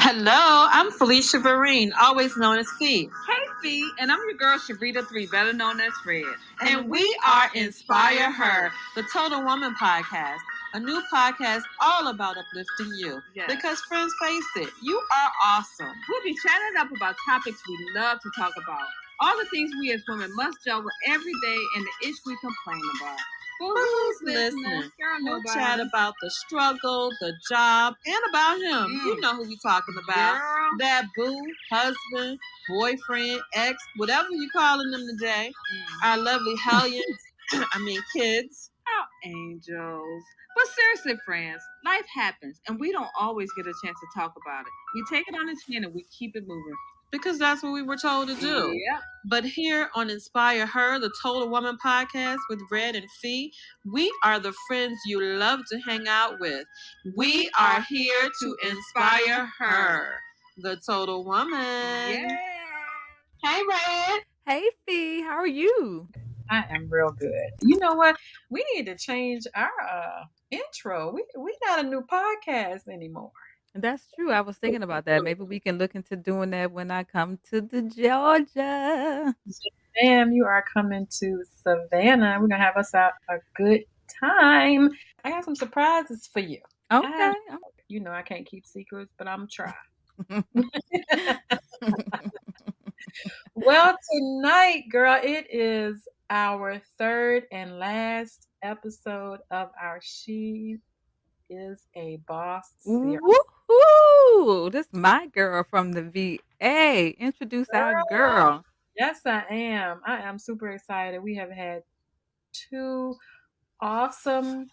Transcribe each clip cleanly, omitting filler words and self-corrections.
Hello, I'm Felicia Vereen, always known as Fee. Hey, Fee, and I'm your girl, Sharita 3, better known as Fred. And we are Inspire Her, the Total Woman Podcast, a new podcast all about uplifting you. Yes. Because friends, face it, you are awesome. We'll be chatting up about topics we love to talk about. All the things we as women must juggle every day and the ish we complain about. But who's listening? Girl, We'll nobody. chat about the struggle, the job, and about him. You know who we talking about. Girl. That boo, husband, boyfriend, ex, whatever you calling them today. Our lovely hellions, kids. Our angels. But seriously, friends, life happens, and we don't always get a chance to talk about it. We take it on the chin and we keep it moving. Because that's what we were told to do. Yep. But here on Inspire Her, the Total Woman Podcast with Red and Fee, we are the friends you love to hang out with. We are here to inspire her, the Total Woman. Yeah. Hey, Red. Hey, Fee, how are you? I am real good. You know what? We need to change our intro. We not a new podcast anymore. That's true. I was thinking about that. Maybe we can look into doing that when I come to the Georgia. Damn, you are coming to Savannah. We're gonna have us out a good time. I got some surprises for you. Okay. You know I can't keep secrets, but I'm trying. Well, tonight, girl, it is our third and last episode of our She is a Boss series. Woohoo! This is my girl from the VA. Introduce our girl. Yes, I am. I am super excited. We have had two awesome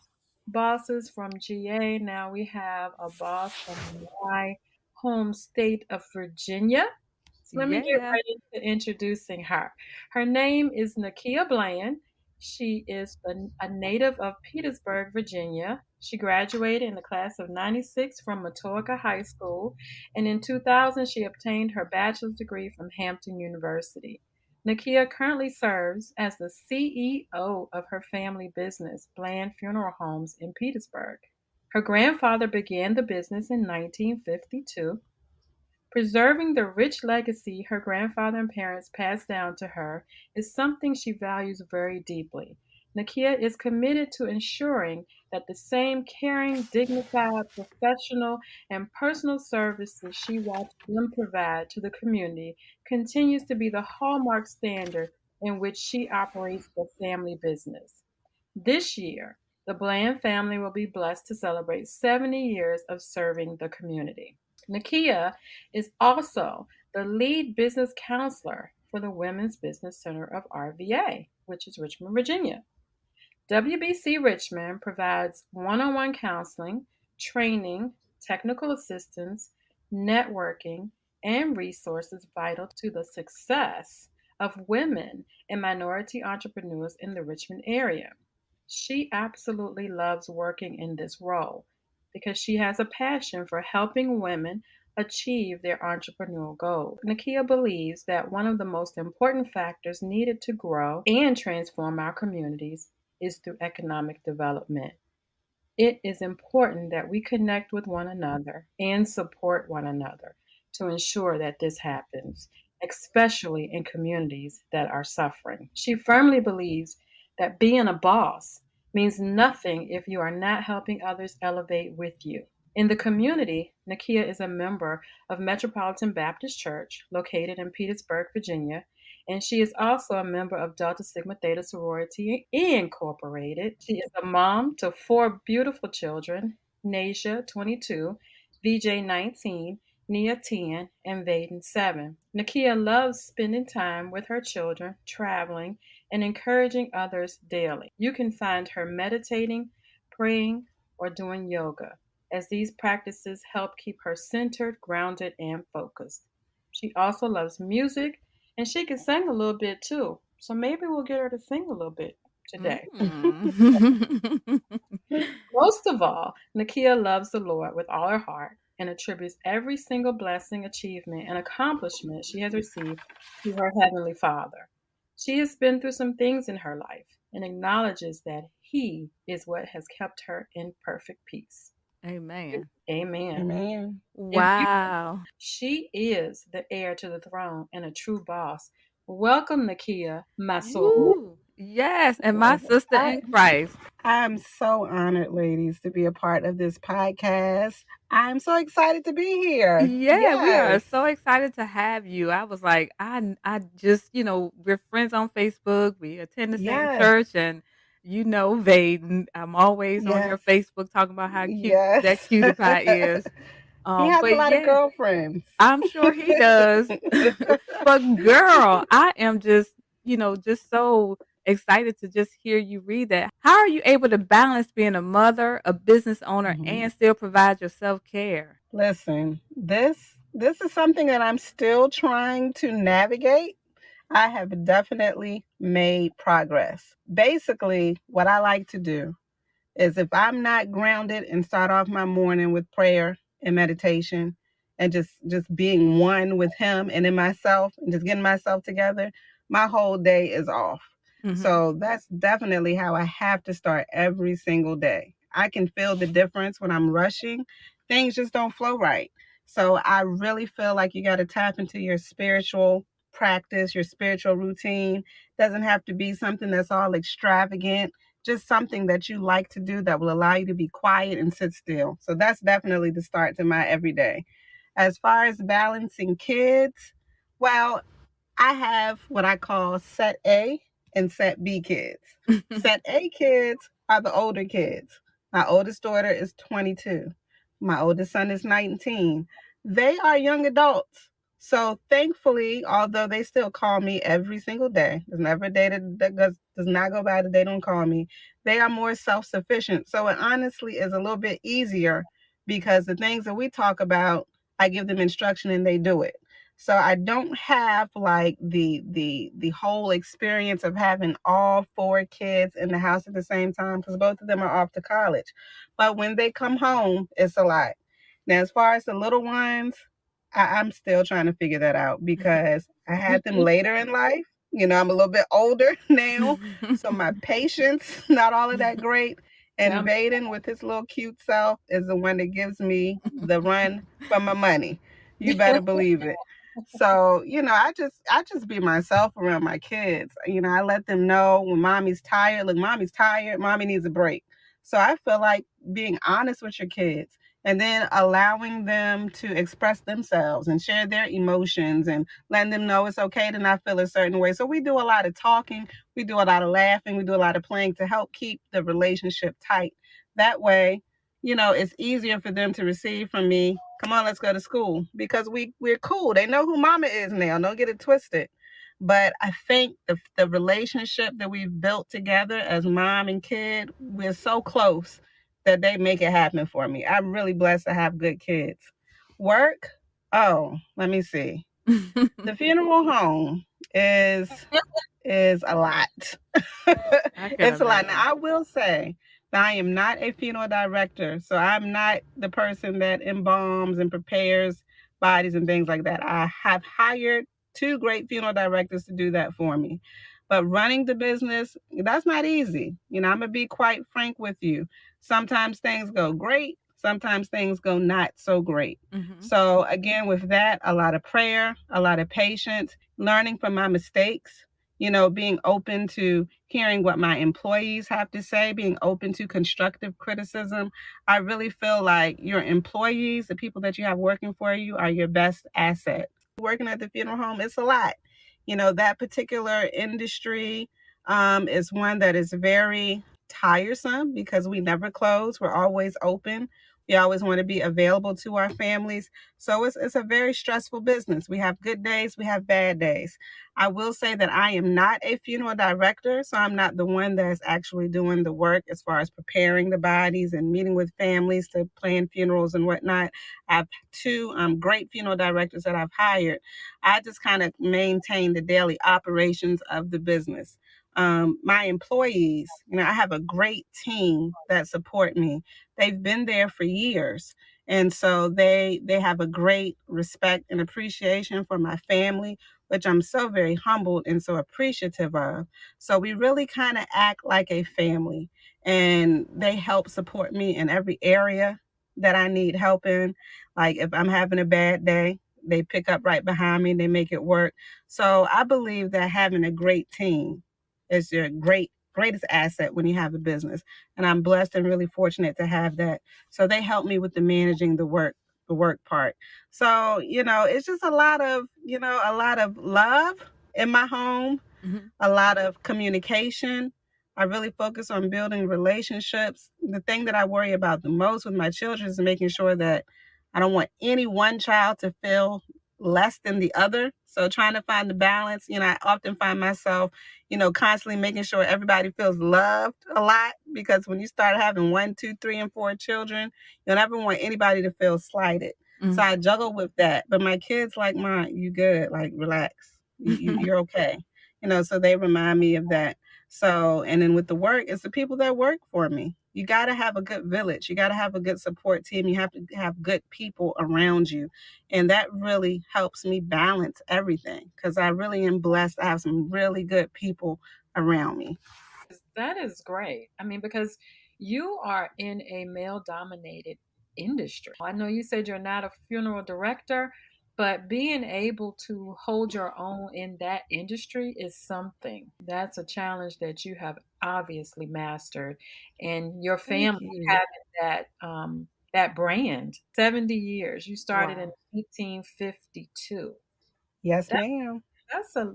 bosses from GA. Now we have a boss from my home state of Virginia. So let me get right into introducing her. Her name is Nickia Bland. She is a native of Petersburg, Virginia. She graduated in the class of 96 from Matoaka High School, and in 2000 she obtained her bachelor's degree from Hampton University. Nickia currently serves as the CEO of her family business, Bland Funeral Homes in Petersburg. Her grandfather began the business in 1952. Preserving the rich legacy her grandfather and parents passed down to her is something she values very deeply. Nickia is committed to ensuring that the same caring, dignified, professional, and personal services she watched them provide to the community continues to be the hallmark standard in which she operates the family business. This year, the Bland family will be blessed to celebrate 70 years of serving the community. Nickia is also the lead business counselor for the Women's Business Center of RVA, which is Richmond, Virginia. WBC Richmond provides one-on-one counseling, training, technical assistance, networking, and resources vital to the success of women and minority entrepreneurs in the Richmond area. She absolutely loves working in this role because she has a passion for helping women achieve their entrepreneurial goals. Nickia believes that one of the most important factors needed to grow and transform our communities is through economic development. It is important that we connect with one another and support one another to ensure that this happens, especially in communities that are suffering. She firmly believes that being a boss means nothing if you are not helping others elevate with you. In the community, Nickia is a member of Metropolitan Baptist Church, located in Petersburg, Virginia, and she is also a member of Delta Sigma Theta Sorority Incorporated. She is a mom to 4 beautiful children, Nasia, 22, VJ, 19, Nia, 10, and Vaden, 7. Nickia loves spending time with her children, traveling, and encouraging others daily. You can find her meditating, praying, or doing yoga, as these practices help keep her centered, grounded, and focused. She also loves music, and she can sing a little bit too. So maybe we'll get her to sing a little bit today. Most of all, Nickia loves the Lord with all her heart and attributes every single blessing, achievement, and accomplishment she has received to her Heavenly Father. She has been through some things in her life and acknowledges that He is what has kept her in perfect peace. Amen. Amen. Amen. And Wow. she is the heir to the throne and a true boss. Welcome, Nickia, my soul. Woo. Yes, and my Well, sister in Christ. I'm so honored, ladies, to be a part of this podcast. I'm so excited to be here. Yeah, we are Yes. so excited to have you. I was like, I just, we're friends on Facebook. We attend the same Yes. church, and Vaden. I'm always on your Yes. Facebook talking about how cute that Yes. cutie pie is. He has a But lot of yeah, girlfriends. I'm sure he does. But girl, I am just, just so excited to just hear you read that. How are you able to balance being a mother, a business owner, Mhm. and still provide your self-care? Listen, this is something that I'm still trying to navigate. I have definitely made progress. Basically, what I like to do is if I'm not grounded and start off my morning with prayer and meditation and just being one with him and in myself and just getting myself together, my whole day is off. Mhm. So that's definitely how I have to start every single day. I can feel the difference when I'm rushing. Things just don't flow right. So I really feel like you got to tap into your spiritual practice, your spiritual routine. Doesn't have to be something that's all extravagant, just something that you like to do that will allow you to be quiet and sit still. So that's definitely the start to my everyday. As far as balancing kids, well, I have what I call set A and set B kids. Set A kids are the older kids. My oldest daughter is 22. My oldest son is 19. They are young adults. So thankfully, although they still call me every single day, there's never a day that does not go by that they don't call me, they are more self sufficient. So it honestly is a little bit easier because the things that we talk about, I give them instruction and they do it. So I don't have like the whole experience of having all four kids in the house at the same time because both of them are off to college. But when they come home, it's a lot. Now, as far as the little ones, I'm still trying to figure that out because I had them later in life. I'm a little bit older now, so my patience not all of that great. And Tell me. Vaden, with his little cute self, is the one that gives me the run for my money. You better believe it. So, I just be myself around my kids. I let them know when mommy's tired. Look, mommy's tired. Mommy needs a break. So I feel like being honest with your kids and then allowing them to express themselves and share their emotions and letting them know it's okay to not feel a certain way. So we do a lot of talking, we do a lot of laughing, we do a lot of playing to help keep the relationship tight. That way, it's easier for them to receive from me. Come on, let's go to school because we're cool. They know who mama is now. Don't get it twisted. But I think the relationship that we've built together as mom and kid, we're so close that they make it happen for me. I'm really blessed to have good kids. Work? Oh, let me see. The funeral home is is a lot. I can It's a lot. Now, imagine. I will say that I am not a funeral director, so I'm not the person that embalms and prepares bodies and things like that. I have hired two great funeral directors to do that for me. But running the business, that's not easy. I'm going to be quite frank with you. Sometimes things go great, sometimes things go not so great. Mhm. So, again, with that, a lot of prayer, a lot of patience, learning from my mistakes, being open to hearing what my employees have to say, being open to constructive criticism. I really feel like your employees, the people that you have working for you, are your best asset. Working at the funeral home, it's a lot. That particular industry is one that is very tiresome because we never close. We're always open. We always want to be available to our families. So it's a very stressful business. We have good days, we have bad days. I will say that I am not a funeral director, so I'm not the one that's actually doing the work as far as preparing the bodies and meeting with families to plan funerals and whatnot. I have two great funeral directors that I've hired. I just kind of maintain the daily operations of the business. My employees, I have a great team that support me. They've been there for years. And so they have a great respect and appreciation for my family, which I'm so very humbled and so appreciative of. So we really kind of act like a family, and they help support me in every area. that I need help in. Like if I'm having a bad day, they pick up right behind me, they make it work. So I believe that having a great team is your greatest asset when you have a business. And I'm blessed and really fortunate to have that. So they help me with the managing the work part. So, it's just a lot of love in my home, Mhm. a lot of communication. I really focus on building relationships. The thing that I worry about the most with my children is making sure that I don't want any one child to feel less than the other. So trying to find the balance, I often find myself, constantly making sure everybody feels loved a lot, because when you start having one, two, three, and four children, you never want anybody to feel slighted. So Mhm. I juggle with that. But my kids like, Mom, you good, like relax. You're okay. So they remind me of that. So, and then with the work, it's the people that work for me. You got to have a good village. You got to have a good support team. You have to have good people around you. And that really helps me balance everything, because I really am blessed. I have some really good people around me. That is great. I mean, because you are in a male dominated industry. I know you said you're not a funeral director, but being able to hold your own in that industry is something. That's a challenge that you have obviously mastered. And your Thank family you. having that brand, 70 years. You started in Wow. 1852. Yes, ma'am.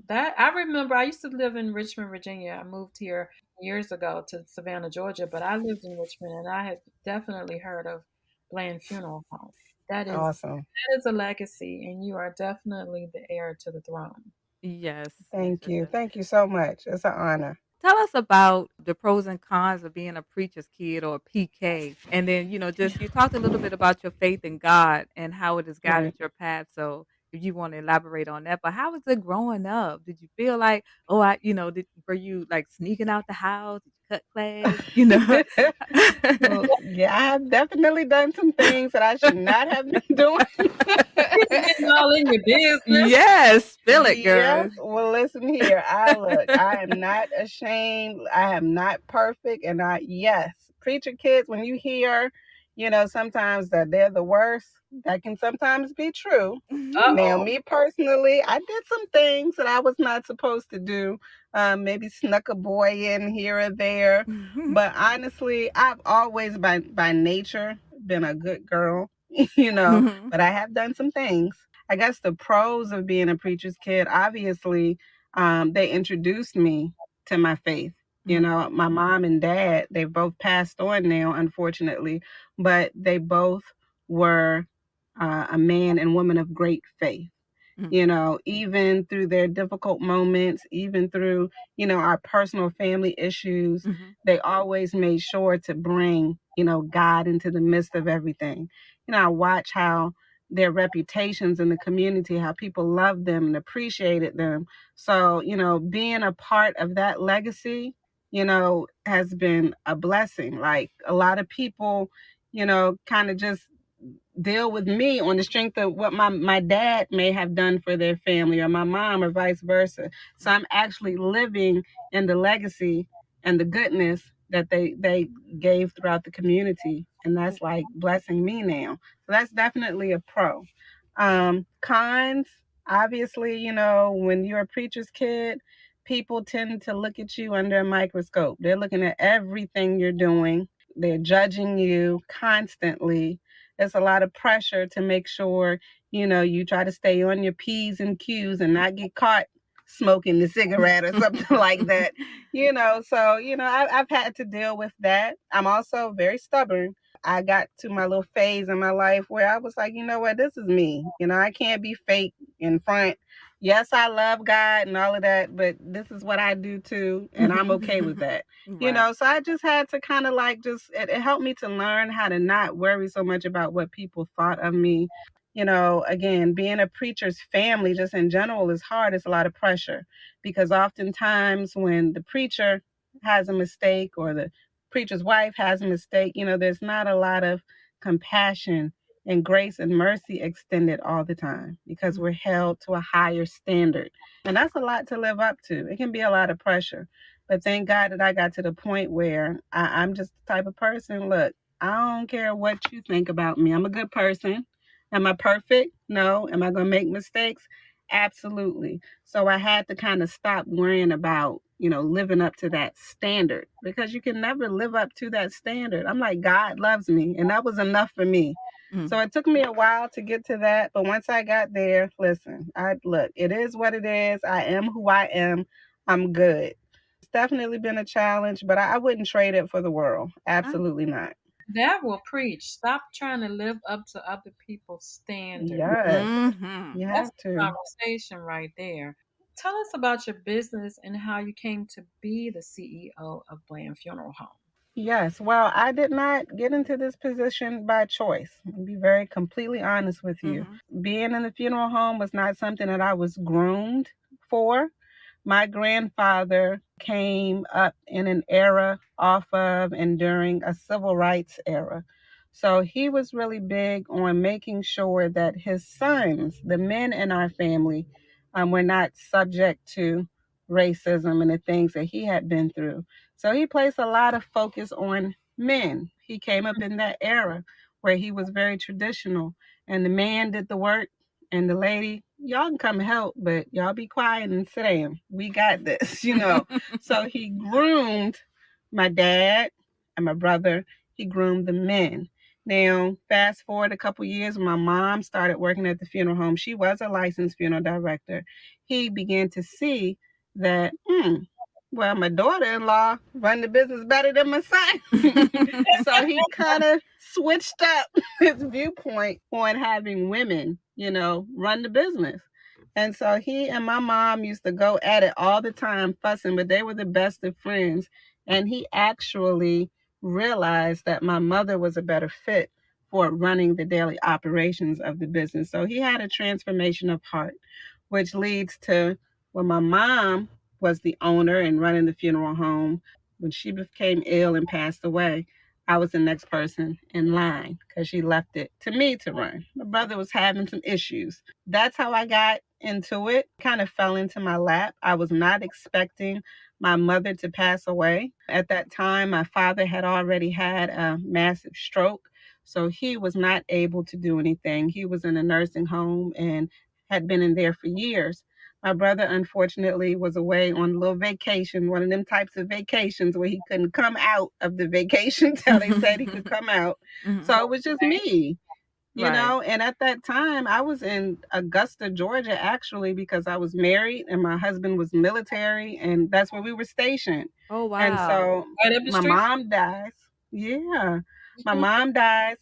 That I remember. I used to live in Richmond, Virginia. I moved here years ago to Savannah, Georgia, but I lived in Richmond, and I had definitely heard of Bland Funeral Home. That is Awesome. that is a legacy, and you are definitely the heir to the throne. Yes, yes, Thank yes, you. yes. Thank you so much. It's an honor. Tell us about the pros and cons of being a preacher's kid or a PK. And then, just you talked a little bit about your faith in God and how it has guided Right. your path. So if you want to elaborate on that, but how was it growing up? Did you feel like, oh, were you like sneaking out the house? Did you cut class? Well, yeah, I have definitely done some things that I should not have been doing. Getting all in your business. Yes, spill it, Yes, girl. well, listen here. I am not ashamed. I am not perfect. And yes, preacher kids, when you hear, sometimes that they're the worst, that can sometimes be true. Now, Uh-oh. me personally, I did some things that I was not supposed to do. Maybe snuck a boy in here or there. But honestly, I've always, by nature, been a good girl, but I have done some things. I guess the pros of being a preacher's kid, obviously, they introduced me to my faith. My mom and dad, they both passed on now, unfortunately, but they both were a man and woman of great faith. Even through their difficult moments, even through, our personal family issues, they always made sure to bring, God into the midst of everything. I watch how their reputations in the community, how people loved them and appreciated them. So, being a part of that legacy, has been a blessing. Like a lot of people, kind of just deal with me on the strength of what my dad may have done for their family, or my mom, or vice versa. So I'm actually living in the legacy and the goodness that they gave throughout the community, and that's like blessing me now. So that's definitely a pro. Cons, obviously, when you're a preacher's kid, people tend to look at you under a microscope. They're looking at everything you're doing. They're judging you constantly. There's a lot of pressure to make sure, you try to stay on your P's and Q's and not get caught smoking the cigarette or something like that. So, I've had to deal with that. I'm also very stubborn. I got to my little phase in my life where I was like, you know what, this is me. I can't be fake in front. Yes, I love God and all of that, but this is what I do too, and I'm okay with that. Right. So I just had to kind of like it helped me to learn how to not worry so much about what people thought of me. Again, being a preacher's family just in general is hard. It's a lot of pressure, because oftentimes when the preacher has a mistake, or the preacher's wife has a mistake, there's not a lot of compassion and grace and mercy extended all the time, because we're held to a higher standard. And that's a lot to live up to. It can be a lot of pressure. But thank God that I got to the point where I'm just the type of person, look, I don't care what you think about me. I'm a good person. Am I perfect? No. Am I going to make mistakes? Absolutely. So I had to kind of stop worrying about, living up to that standard because you can never live up to that standard. I'm like, God loves me, and that was enough for me. So it took me a while to get to that, but once I got there, listen, it is what it is. I am who I am. I'm good. It's definitely been a challenge, but I wouldn't trade it for the world. Absolutely not. That will preach. Stop trying to live up to other people's standards. Yes, Mm-hmm. you That's have the to. conversation right there. Tell us about your business and how you came to be the CEO of Bland Funeral Home. Yes, well, I did not get into this position by choice. I'll be very completely honest with you. Mm-hmm. Being in the funeral home was not something that I was groomed for. My grandfather came up in an era off of and during a civil rights era. So he was really big on making sure that his sons, the men in our family, were not subject to racism and the things that he had been through. So he placed a lot of focus on men. He came up in that era where he was very traditional, and the man did the work, and the lady, y'all can come help, but y'all be quiet and sit down. We got this. So he groomed my dad and my brother. He groomed the men. Now, fast forward a couple years, when my mom started working at the funeral home, she was a licensed funeral director. He began to see that, well, my daughter-in-law run the business better than my son. So he kind of switched up his viewpoint on having women, run the business. And so he and my mom used to go at it all the time, fussing, but they were the best of friends. And he actually realized that my mother was a better fit for running the daily operations of the business. So he had a transformation of heart, which leads to when my mom was the owner and running the funeral home. When she became ill and passed away, I was the next person in line because she left it to me to run. My brother was having some issues. That's how I got into it. Kind of fell into my lap. I was not expecting my mother to pass away. At that time, my father had already had a massive stroke, so he was not able to do anything. He was in a nursing home and had been in there for years. My brother, unfortunately, was away on a little vacation, one of them types of vacations where he couldn't come out of the vacation till they said he could come out. Mm-hmm. So it was just me, Right. and at that time, I was in Augusta, Georgia, actually, because I was married and my husband was military, and that's where we were stationed. Oh And wow. so Right up the my street. mom dies. Yeah. My mom dies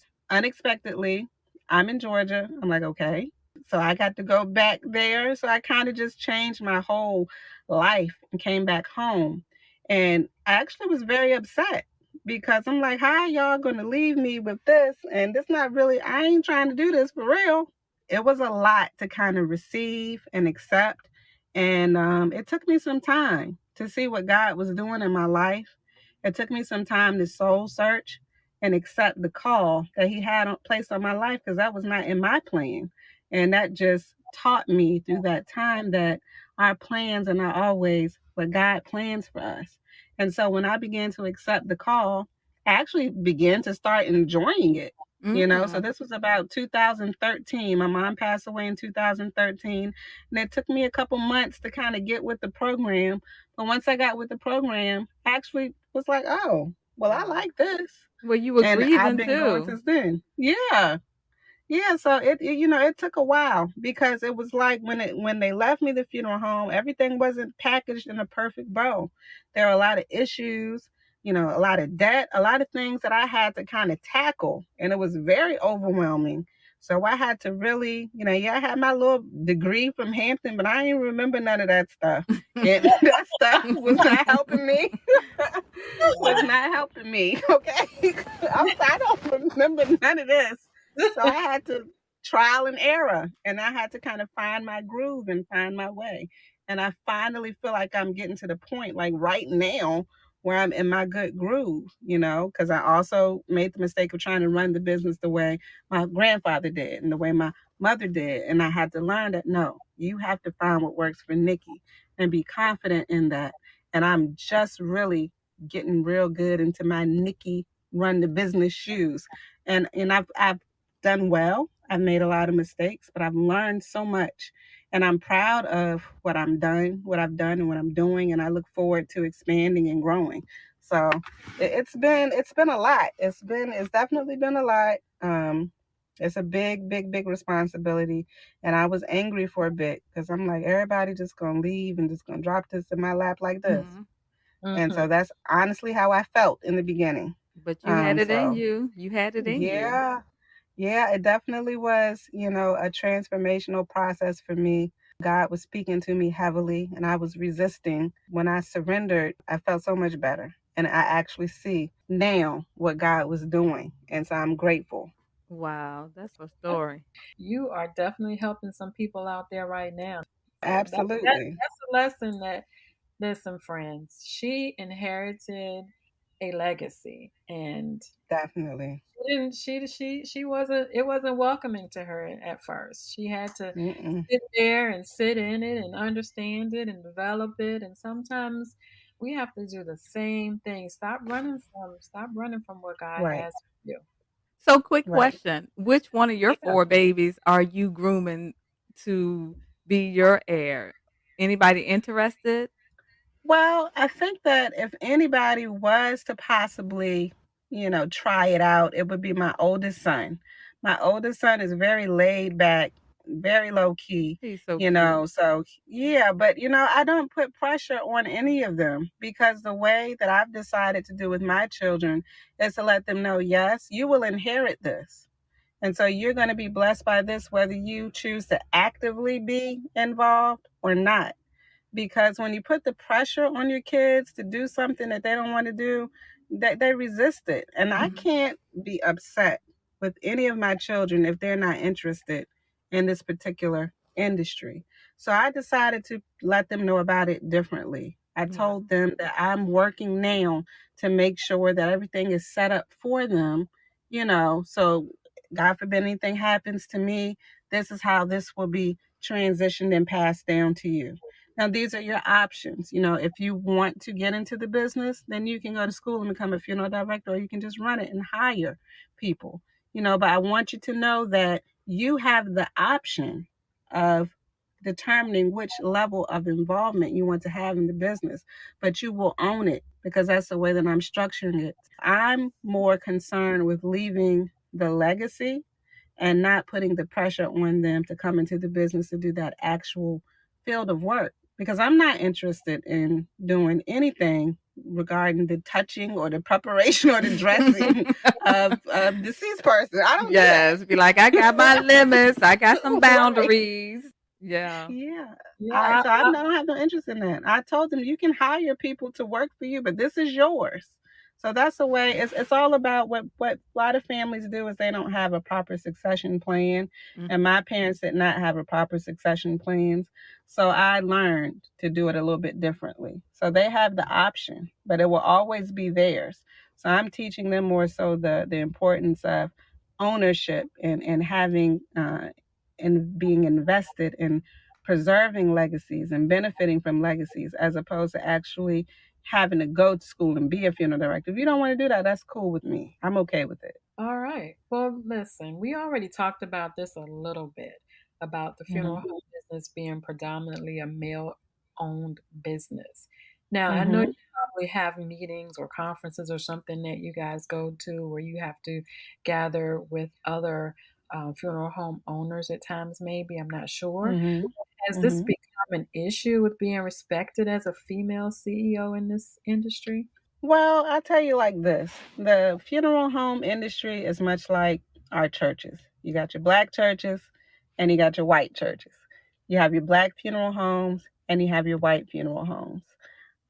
unexpectedly. I'm in Georgia. I'm like, okay. So I got to go back there. So I kind of just changed my whole life and came back home. And I actually was very upset because I'm like, how y'all going to leave me with this? And this not really, I ain't trying to do this for real. It was a lot to kind of receive and accept. And it took me some time to see what God was doing in my life. It took me some time to soul search and accept the call that He had placed on my life because that was not in my plan. And that just taught me through that time that our plans are not always what God plans for us. And so when I began to accept the call, I actually began to start enjoying it. So Mm-hmm. this was about 2013. My mom passed away in 2013, and it took me a couple months to kind of get with the program. But once I got with the program, I actually was like, oh, well, I Wow. like this. Well, you were And I've grieving been going too. since then. Yeah. Yeah, so it took a while because it was like when they left me the funeral home, everything wasn't packaged in a perfect bow. There were a lot of issues, a lot of debt, a lot of things that I had to kind of tackle, and it was very overwhelming. So I had to really, yeah, I had my little degree from Hampton, but I didn't remember none of that stuff. And that stuff was not helping me. Was not helping me. Okay. I don't remember none of this. So I had to trial and error, and I had to kind of find my groove and find my way. And I finally feel like I'm getting to the point, like right now, where I'm in my good groove, because I also made the mistake of trying to run the business the way my grandfather did and the way my mother did. And I had to learn that no, you have to find what works for Nikki and be confident in that. And I'm just really getting real good into my Nicki run the business shoes. And I've done well. I've made a lot of mistakes, but I've learned so much. And I'm proud of what I've done and what I'm doing, and I look forward to expanding and growing. So it's been a lot. It's definitely been a lot. It's a big responsibility, and I was angry for a bit because I'm like, everybody just gonna leave and just gonna drop this in my lap like this. Mhm. And Mhm. so that's honestly how I felt in the beginning. But you had it in So you. You had it in you. yeah, yeah, it definitely was, a transformational process for me. God was speaking to me heavily and I was resisting. When I surrendered, I felt so much better. And I actually see now what God was doing. And so I'm grateful. Wow, that's a story. You are definitely helping some people out there right now. So Absolutely. that's a lesson that, listen, friends, she inherited a legacy, and Definitely. she wasn't, it wasn't welcoming to her at first. She had to Mm-mm. sit there and sit in it and understand it and develop it. And sometimes we have to do the same thing. Stop running from what God Right, has for you. So, quick right. question: which one of your Yeah. four babies are you grooming to be your heir? Anybody interested? Well, I think that if anybody was to possibly, try it out, it would be my oldest son. My oldest son is very laid back, very low key, He's so cute. so yeah, but I don't put pressure on any of them because the way that I've decided to do with my children is to let them know, yes, you will inherit this. And so you're going to be blessed by this, whether you choose to actively be involved or not, because when you put the pressure on your kids to do something that they don't want to do, they resist it. And I Mhm. can't be upset with any of my children if they're not interested in this particular industry. So I decided to let them know about it differently. I Wow. told them that I'm working now to make sure that everything is set up for them, so God forbid anything happens to me, this is how this will be transitioned and passed down to you. Now, these are your options. If you want to get into the business, then you can go to school and become a funeral director, or you can just run it and hire people. But I want you to know that you have the option of determining which level of involvement you want to have in the business, but you will own it because that's the way that I'm structuring it. I'm more concerned with leaving the legacy and not putting the pressure on them to come into the business to do that actual field of work, because I'm not interested in doing anything regarding the touching or the preparation or the dressing of a deceased person. I don't do that. Yes, be like, I got my limits. I got some Right. boundaries. Yeah. Yeah. Yeah, So I don't have no interest in that. I told them you can hire people to work for you, but this is yours. So that's the way. It's all about what a lot of families do is they don't have a proper succession plan, and Mhm. my parents did not have a proper succession plans. So I learned to do it a little bit differently. So they have the option, but it will always be theirs. So I'm teaching them more so the importance of ownership and having and being invested in preserving legacies and benefiting from legacies, as opposed to actually having to go to school and be a funeral director. If you don't want to do that, that's cool with me. I'm okay with it. all right. Well, listen, we already talked about this a little bit about the funeral Hmm. home business being predominantly a male owned business. Now, I know you Hmm. probably have meetings or conferences or something that you guys go to where you have to gather with other funeral home owners at times, maybe. I'm not sure. Hmm. Has this Hmm. become an issue with being respected as a female CEO in this industry? Well, I tell you like this, the funeral home industry is much like our churches. You got your black churches and you got your white churches. You have your black funeral homes and you have your white funeral homes.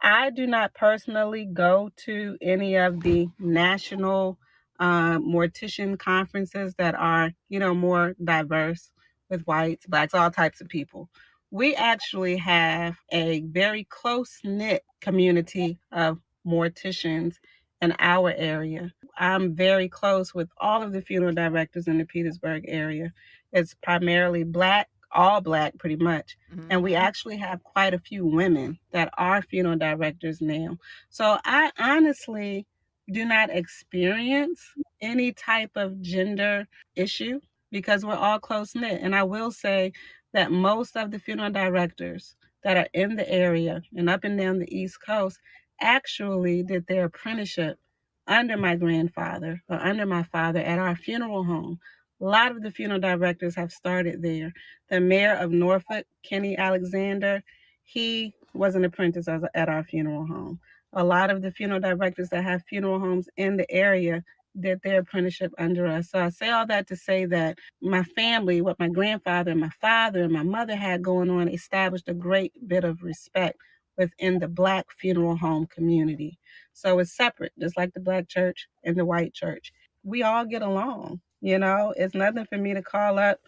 I do not personally go to any of the national mortician conferences that are, more diverse with whites, blacks, all types of people. We actually have a very close knit community of morticians in our area. I'm very close with all of the funeral directors in the Petersburg area. It's primarily black, all black pretty much, and we Mhm. actually have quite a few women that are funeral directors now. So I honestly do not experience any type of gender issue because we're all close knit. And I will say that most of the funeral directors that are in the area and up and down the East Coast actually did their apprenticeship under my grandfather or under my father at our funeral home. A lot of the funeral directors have started there. The mayor of Norfolk, Kenny Alexander, he was an apprentice at our funeral home. A lot of the funeral directors that have funeral homes in the area did their apprenticeship under us. So I say all that to say that my family, what my grandfather and my father and my mother had going on, established a great bit of respect within the Black funeral home community. So it's separate, just like the Black church and the white church. We all get along. It's nothing for me to call up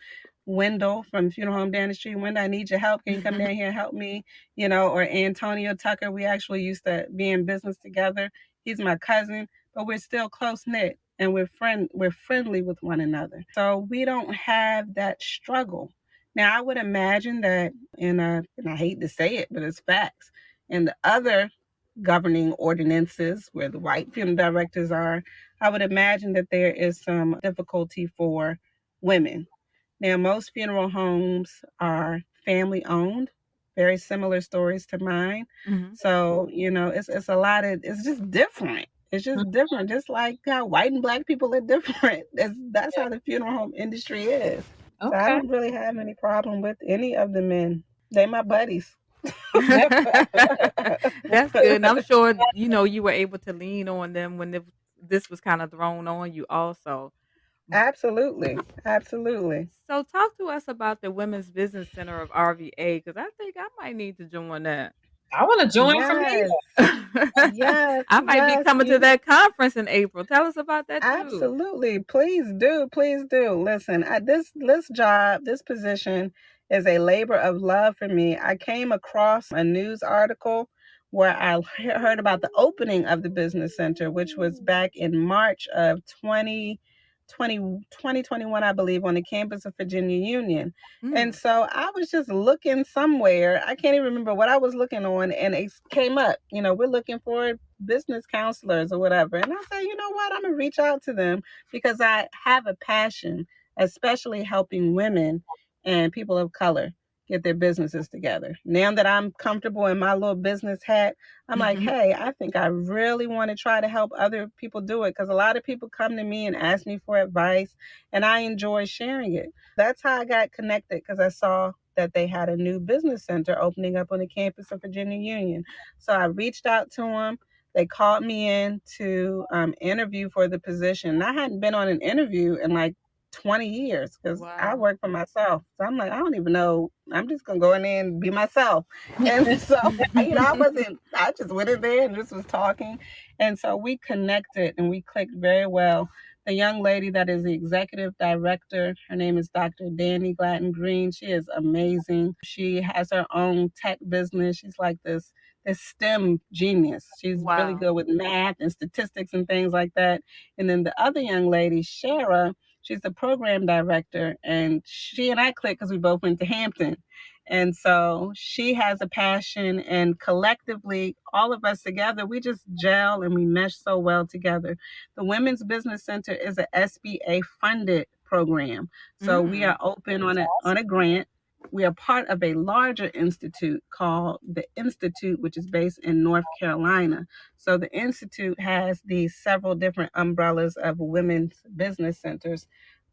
Wendell from Funeral Home down the street. Wendell, I need your help. Can you come down here and help me? Or Antonio Tucker. We actually used to be in business together. He's my cousin, but we're still close knit and we're friendly with one another. So we don't have that struggle. Now I would imagine that and I hate to say it, but it's facts. In the other governing ordinances where the white funeral directors are, I would imagine that there is some difficulty for women. Now, most funeral homes are family owned, very similar stories to mine. Mm-hmm. So, it's a lot of, it's just different. It's just different, just like how white and Black people are different. That's how the funeral home industry is. So I Okay. don't really have any problem with any of the men. They my buddies. That's good. And I'm sure, you were able to lean on them when this was kind of thrown on you also. Absolutely. Absolutely. So talk to us about the Women's Business Center of RVA because I think I might need to join that. I want to join from Yes. here. Yes. I might be Yes. coming to that conference in April. Tell us about that too. Absolutely. Please do. Please do. Listen, this job, this position is a labor of love for me. I came across a news article where I heard about the opening of the business center, which was back in March of 2021, I believe, on the campus of Virginia Union. And Mm. so I was just looking somewhere. I can't even remember what I was looking on, and it came up. We're looking for business counselors or whatever. And I said, you know what? I'm going to reach out to them because I have a passion, especially helping women and people of color get their businesses together. Now that I'm comfortable in my little business hat, I'm like, hey, I think I really want to try to help other people do it because a lot of people come to me and ask me for advice, and I enjoy sharing it. That's how I got connected because I saw that they had a new business center opening up on the campus of Virginia Union. So I reached out to them. They called me in to interview for the position. I hadn't been on an interview in like 20 years because I Wow. work for myself. So I'm like, I don't even know. I'm just going to go in there and be myself. And so, I just went in there and just was talking. And so we connected and we clicked very well. The young lady that is the executive director, her name is Dr. Danny Gladden Green. She is amazing. She has her own tech business. She's like this STEM genius. She's really Wow. good with math and statistics and things like that. And then the other young lady, Shara, she's the program director, and she and I clicked because we both went to Hampton. And so she has a passion, and collectively, all of us together, we just gel and we mesh so well together. The Women's Business Center is a SBA funded program. So we Mm. are open on a grant. We are part of a larger institute called the Institute, which is based in North Carolina. So the Institute has these several different umbrellas of women's business centers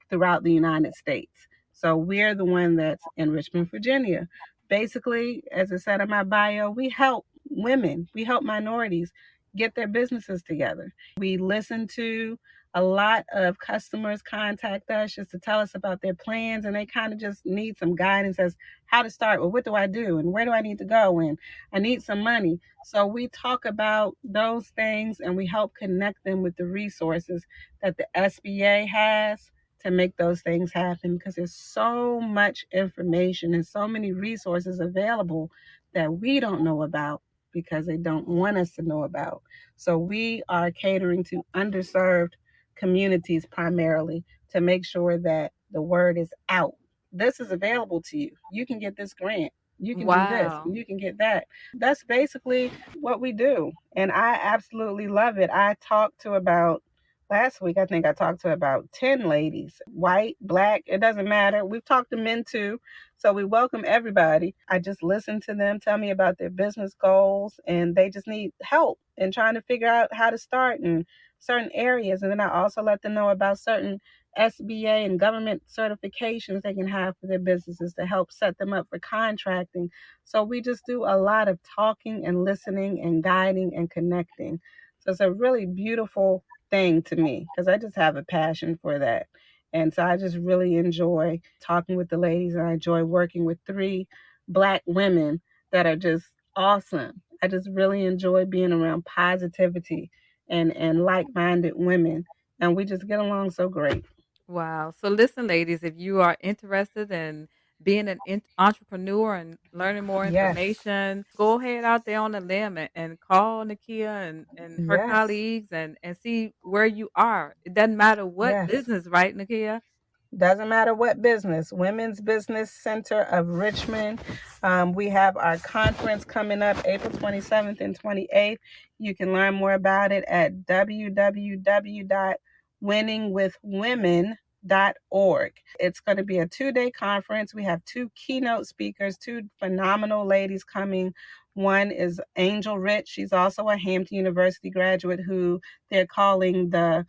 throughout the United States. So we're the one that's in Richmond, Virginia. Basically, as I said in my bio, we help women, we help minorities get their businesses together. We listen to a lot of customers contact us just to tell us about their plans, and they kind of just need some guidance as how to start. Well, what do I do and where do I need to go, and I need some money. So we talk about those things and we help connect them with the resources that the SBA has to make those things happen because there's so much information and so many resources available that we don't know about because they don't want us to know about. So we are catering to underserved communities primarily to make sure that the word is out. This is available to you. You can get this grant. You can do this Wow. and you can get that. That's basically what we do. And I absolutely love it. I talked to about last week, I think I talked to about 10 ladies, white, black, it doesn't matter. We've talked to men too. So we welcome everybody. I just listen to them tell me about their business goals, and they just need help in trying to figure out how to start in certain areas. And then I also let them know about certain SBA and government certifications they can have for their businesses to help set them up for contracting. So we just do a lot of talking and listening and guiding and connecting. So it's a really beautiful thing to me because I just have a passion for that. And so I just really enjoy talking with the ladies, and I enjoy working with 3 Black women that are just awesome. I just really enjoy being around positivity and like-minded women, and we just get along so great. Wow. So listen, ladies, if you are interested in being an entrepreneur and learning more Yes, information, go ahead out there on the limb and call Nakia and her yes, colleagues and see where you are. It doesn't matter what yes. business, right, Nakia? Doesn't matter what business. Women's Business Center of Richmond. We have our conference coming up April 27th and 28th. You can learn more about it at www.winningwithwomen.org. It's going to be a 2-day conference. We have 2 keynote speakers, 2 phenomenal ladies coming. One is Angel Rich. She's also a Hampton University graduate who they're calling the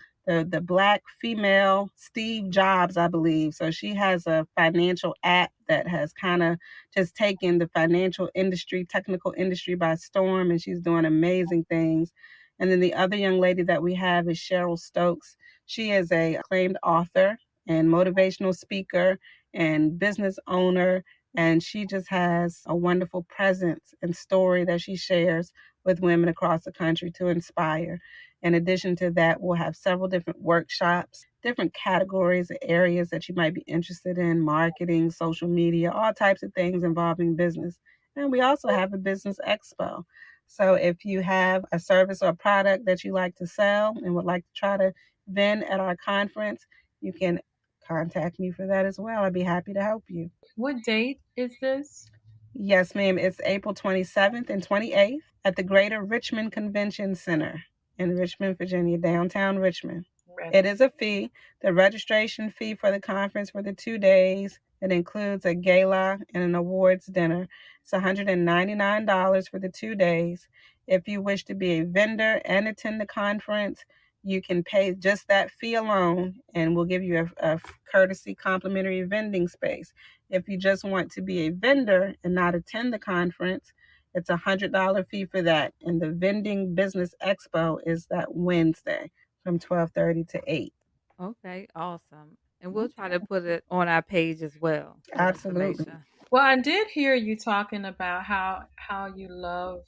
Black female Steve Jobs, I believe. So she has a financial app that has kind of just taken the financial industry, technical industry by storm, and she's doing amazing things. And then the other young lady that we have is Cheryl Stokes. She is a acclaimed author and motivational speaker and business owner, and she just has a wonderful presence and story that she shares with women across the country to inspire. In addition to that, we'll have several different workshops, different categories, areas that you might be interested in, marketing, social media, all types of things involving business. And we also have a business expo. So if you have a service or a product that you like to sell and would like to try to vend at our conference, you can contact me for that as well. I'd be happy to help you. What date is this? Yes, ma'am. It's April 27th and 28th at the Greater Richmond Convention Center in Richmond, Virginia, downtown Richmond. It is a fee. The registration fee for the conference for the 2 days, it includes a gala and an awards dinner. It's $199 for the 2 days. If you wish to be a vendor and attend the conference, you can pay just that fee alone, and we'll give you a courtesy complimentary vending space. If you just want to be a vendor and not attend the conference, it's $100 fee for that. And the Vending Business Expo is that Wednesday from 12:30 to 8. Okay, awesome. And we'll try Okay. to put it on our page as well, the Absolutely. information. Well, I did hear you talking about how you love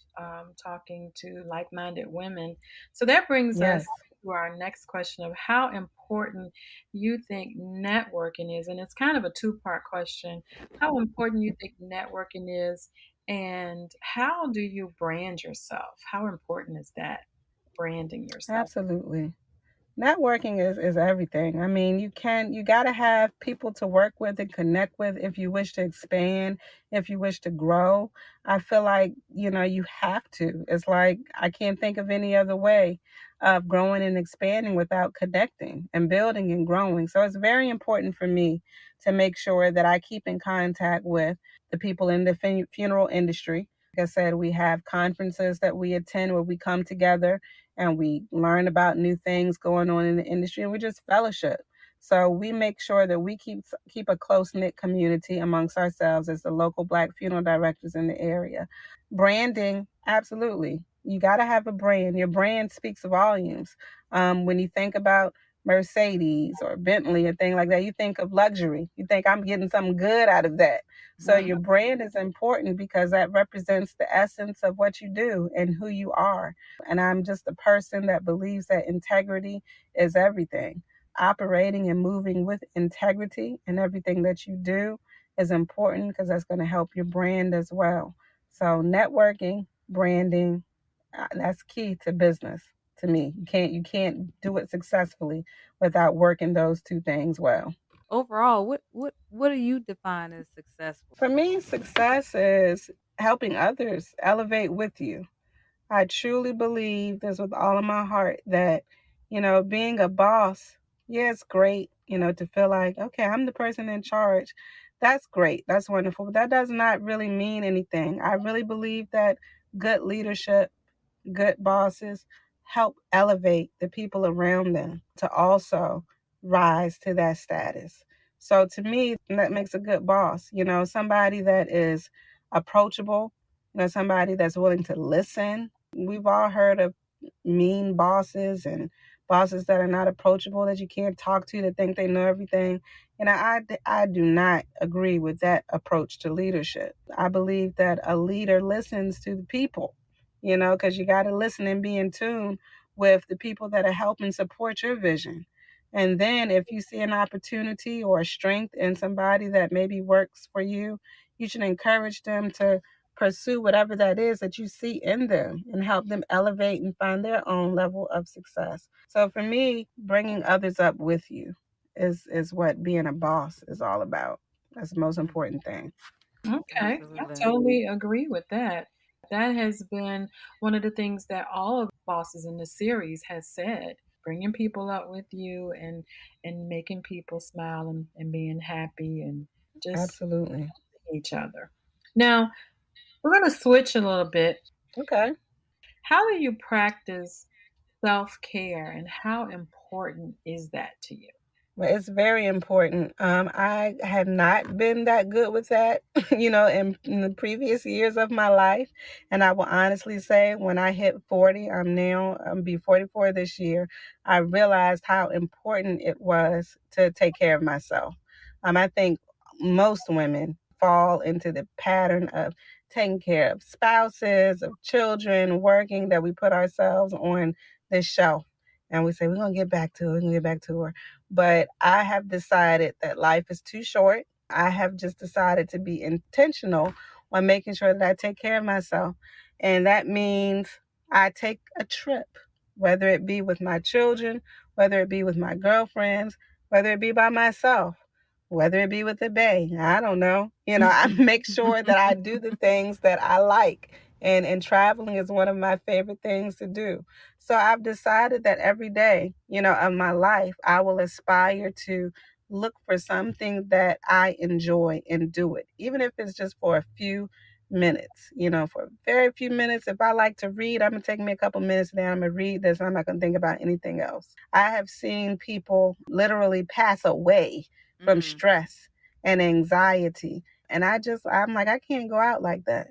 talking to like-minded women. So that brings us Yes. to our next question of how important you think networking is, and it's kind of a two-part question. How important you think networking is, and how do you brand yourself? How important is that, branding yourself? Absolutely. Networking is everything. I mean, you got to have people to work with and connect with if you wish to expand, if you wish to grow. I feel like, you have to. It's like I can't think of any other way of growing and expanding without connecting and building and growing. So it's very important for me to make sure that I keep in contact with the people in the funeral industry. Like I said, we have conferences that we attend where we come together and we learn about new things going on in the industry, and we just fellowship. So we make sure that we keep a close knit community amongst ourselves as the local Black funeral directors in the area. Branding, absolutely. You got to have a brand. Your brand speaks volumes. When you think about Mercedes or Bentley or thing like that, you think of luxury. You think I'm getting something good out of that. So Right. your brand is important because that represents the essence of what you do and who you are. And I'm just a person that believes that integrity is everything. Operating and moving with integrity in everything that you do is important because that's going to help your brand as well. So networking, branding, that's key to business to me. You can't do it successfully without working those 2 things well. overall, what do you define as successful? For me, success is helping others elevate with you. I truly believe this with all of my heart that, being a boss, yeah, it's great, to feel like, okay, I'm the person in charge. That's great. That's wonderful. But that does not really mean anything. I really believe that good leadership, good bosses help elevate the people around them to also rise to that status. So to me, that makes a good boss, somebody that is approachable, somebody that's willing to listen. We've all heard of mean bosses and bosses that are not approachable, that you can't talk to, that think they know everything. And I do not agree with that approach to leadership. I believe that a leader listens to the people, because you got to listen and be in tune with the people that are helping support your vision. And then if you see an opportunity or a strength in somebody that maybe works for you, you should encourage them to pursue whatever that is that you see in them and help them elevate and find their own level of success. So for me, bringing others up with you is what being a boss is all about. That's the most Mm, important thing. Okay, I absolutely. totally agree with that. That has been one of the things that all of the bosses in the series has said, bringing people up with you and making people smile and being happy and just Absolutely. each other. Now, we're going to switch a little bit. Okay. How do you practice self-care and how important is that to you? Well, it's very important. I have not been that good with that, in the previous years of my life. And I will honestly say, when I hit 40, I'm be 44 this year, I realized how important it was to take care of myself. I think most women fall into the pattern of taking care of spouses, of children, working, that we put ourselves on this shelf. And we say, we're going to get back to it, we're going to get back to her. But I have decided that life is too short. I have just decided to be intentional on making sure that I take care of myself. And that means I take a trip, whether it be with my children, whether it be with my girlfriends, whether it be by myself, whether it be with the bae. I don't know. I make sure that I do the things that I like. And traveling is one of my favorite things to do. So I've decided that every day, of my life, I will aspire to look for something that I enjoy and do it, even if it's just for a few minutes, for very few minutes. If I like to read, I'm going to take me a couple minutes and then I'm going to read this. I'm not going to think about anything else. I have seen people literally pass away from Mm, stress and anxiety. And I'm like, I can't go out like that.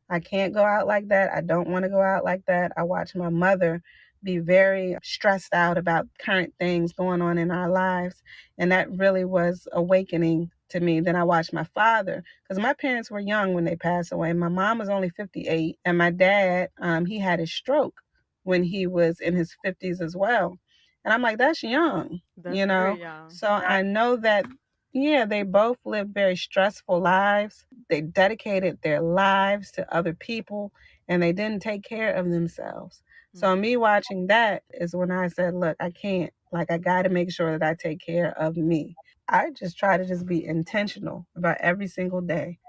I can't go out like that. I don't want to go out like that. I watch my mother be very stressed out about current things going on in our lives. And that really was awakening to me. Then I watched my father, because my parents were young when they passed away. My mom was only 58, and my dad, he had a stroke when he was in his 50s as well. And I'm like, that's young, that's very young. So I know that, yeah, they both lived very stressful lives. They dedicated their lives to other people and they didn't take care of themselves. So Mm, me watching that is when I said, look, I can't, like, I got to make sure that I take care of me. I just try to just be intentional about every single day